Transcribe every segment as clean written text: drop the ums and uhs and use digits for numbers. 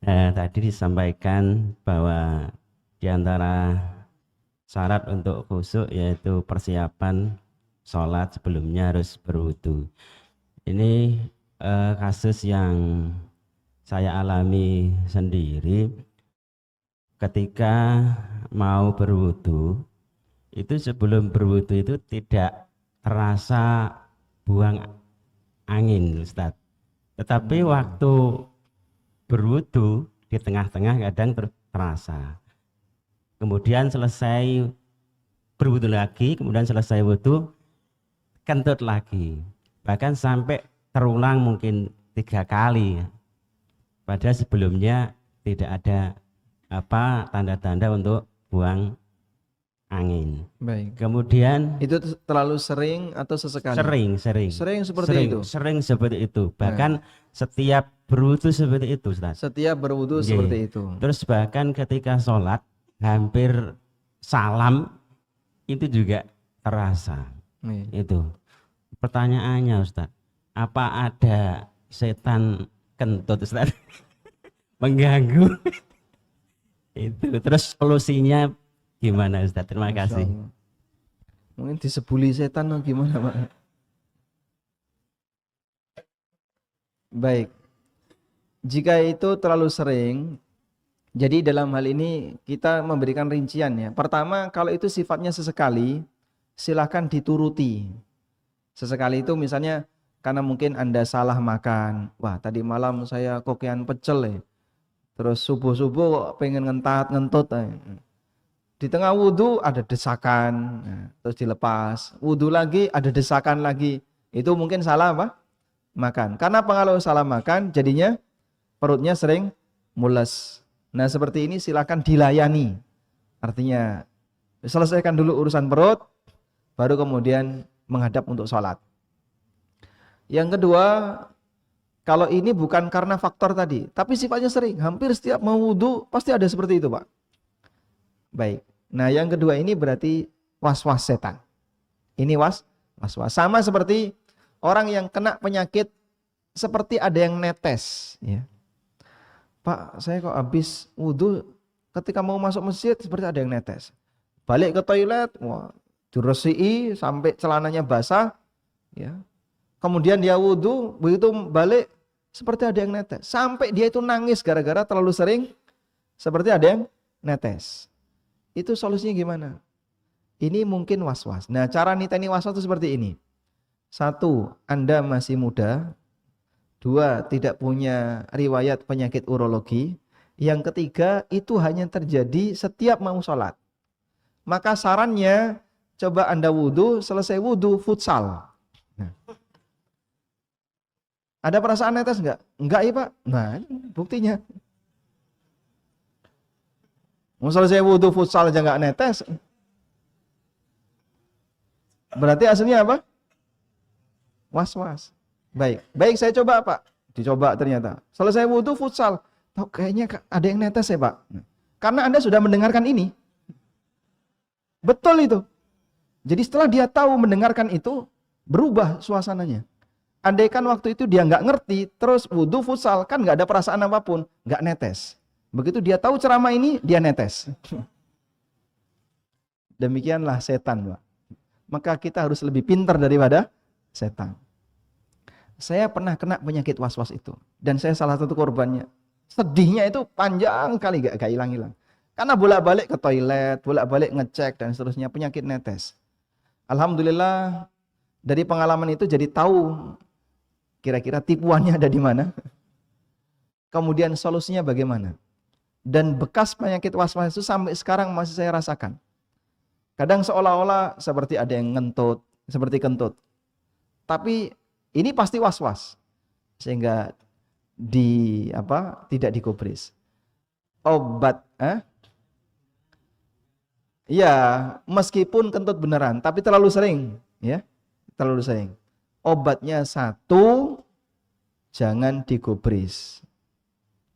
Tadi disampaikan bahwa di antara syarat untuk khusyuk yaitu persiapan sholat sebelumnya harus berwudu. Ini kasus yang saya alami sendiri ketika mau berwudu. Itu sebelum berwudu itu tidak terasa buang angin, Ustadz. Tetapi waktu berwudu di tengah-tengah kadang terasa. Kemudian selesai berwudu lagi, kemudian selesai wudu kentut lagi. Bahkan sampai terulang mungkin 3 kali. Padahal sebelumnya tidak ada tanda-tanda untuk buang angin. Baik. Kemudian Itu terlalu sering atau sesekali? Sering seperti itu. Sering seperti itu. Bahkan setiap berwudu seperti itu, Ustaz. Setiap berwudu seperti itu. Terus bahkan ketika sholat hampir salam itu juga terasa. Itu. Pertanyaannya, Ustaz, apa ada setan kentut, Ustaz? Mengganggu? Itu. Terus solusinya gimana, Ustaz? Terima kasih. Mungkin disebuli setan atau gimana, Pak? Baik. Jika itu terlalu sering, jadi dalam hal ini kita memberikan rincian ya. Pertama, kalau itu sifatnya sesekali, silakan dituruti. Sesekali itu misalnya karena mungkin Anda salah makan. Wah, tadi malam saya kokian pecel ya. Terus subuh-subuh pengen ngentut. Di tengah wudhu ada desakan, terus dilepas. Wudhu lagi ada desakan lagi. Itu mungkin salah apa? Makan. Karena pengaruh salah makan, jadinya perutnya sering mules. Nah seperti ini silakan dilayani. Artinya selesaikan dulu urusan perut, baru kemudian menghadap untuk sholat. Yang kedua, kalau ini bukan karena faktor tadi, tapi sifatnya sering, hampir setiap mau wudhu pasti ada seperti itu, Pak. Baik. Nah yang kedua ini berarti was-was setan. Ini was-was. Sama seperti orang yang kena penyakit seperti ada yang netes. Ya. Pak, saya kok habis wudhu ketika mau masuk masjid seperti ada yang netes. Balik ke toilet, wah, diresiki sampai celananya basah. Ya. Kemudian dia wudhu, begitu balik seperti ada yang netes. Sampai dia itu nangis gara-gara terlalu sering seperti ada yang netes. Itu solusinya gimana? Ini mungkin was-was. Nah cara niteni was-was itu seperti ini. 1, Anda masih muda. 2, tidak punya riwayat penyakit urologi. Yang ketiga, itu hanya terjadi setiap mau sholat. Maka sarannya, coba Anda wudhu, selesai wudhu, futsal. Nah. Ada perasaan netes enggak? Enggak ya Pak? Nah buktinya. Mau selesai wudhu futsal aja enggak netes. Berarti aslinya apa? Was-was. Baik saya coba Pak. Dicoba ternyata. Selesai wudhu futsal. Tahu kayaknya ada yang netes ya Pak. Karena Anda sudah mendengarkan ini. Betul itu. Jadi setelah dia tahu mendengarkan itu, berubah suasananya. Andaikan waktu itu dia nggak ngerti, terus wudhu futsal, kan nggak ada perasaan apapun, nggak netes. Begitu dia tahu ceramah ini, dia netes. Demikianlah setan, Pak. Maka kita harus lebih pintar daripada setan. Saya pernah kena penyakit was-was itu, dan saya salah satu korbannya. Sedihnya itu panjang kali, gak hilang-hilang. Karena bolak-balik ke toilet, bolak-balik ngecek dan seterusnya, penyakit netes. Alhamdulillah dari pengalaman itu jadi tahu kira-kira tipuannya ada di mana. Kemudian solusinya bagaimana. Dan bekas penyakit was-was itu sampai sekarang masih saya rasakan. Kadang seolah-olah seperti ada yang ngentut, seperti kentut. Tapi ini pasti was-was. Sehingga tidak digubris. Obat ya, meskipun kentut beneran, tapi terlalu sering, ya. Terlalu sering. Obatnya 1, jangan digubris.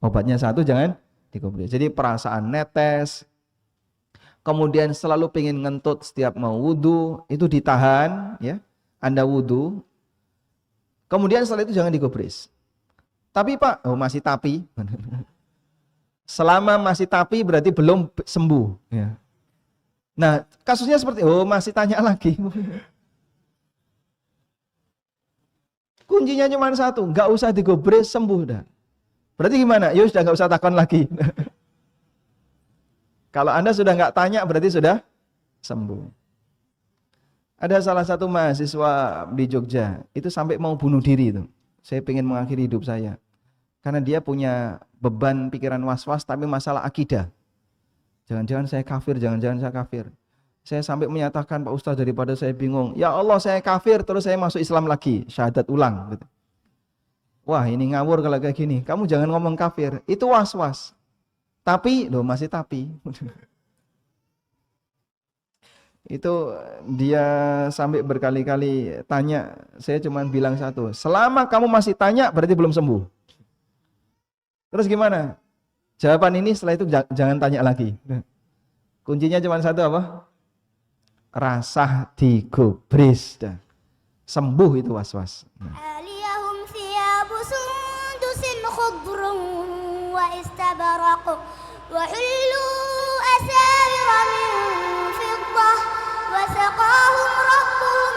Obatnya 1, jangan digubris. Jadi perasaan netes, kemudian selalu pengen ngentut setiap mau wudhu, itu ditahan, ya. Anda wudhu, kemudian setelah itu jangan digubris. Tapi Pak, masih tapi. Selama masih tapi berarti belum sembuh. Ya. Nah, kasusnya seperti, oh masih tanya lagi. Kuncinya cuma satu, nggak usah digobres, sembuh dah. Berarti gimana? Ya sudah nggak usah takon lagi. Kalau Anda sudah nggak tanya, berarti sudah sembuh. Ada salah satu mahasiswa di Jogja, itu sampai mau bunuh diri itu. Saya pengen mengakhiri hidup saya. Karena dia punya beban pikiran was-was, tapi masalah akidah. Jangan-jangan saya kafir, jangan-jangan saya kafir. Saya sampai menyatakan, Pak Ustaz, daripada saya bingung, ya Allah saya kafir, terus saya masuk Islam lagi, syahadat ulang. Gitu. Wah ini ngawur kalau kayak gini, kamu jangan ngomong kafir, itu was-was. Tapi, loh masih tapi. Itu dia sampai berkali-kali tanya, saya cuma bilang satu, selama kamu masih tanya berarti belum sembuh. Terus gimana? Jawaban ini setelah itu jangan tanya lagi. Kuncinya cuma satu apa? Rasa digubris. Sembuh itu was-was. Aliyahum thiyabu sundusin khudrun wa istabaraq wa hullu asawira min fiddah wa saqahum rabbuhum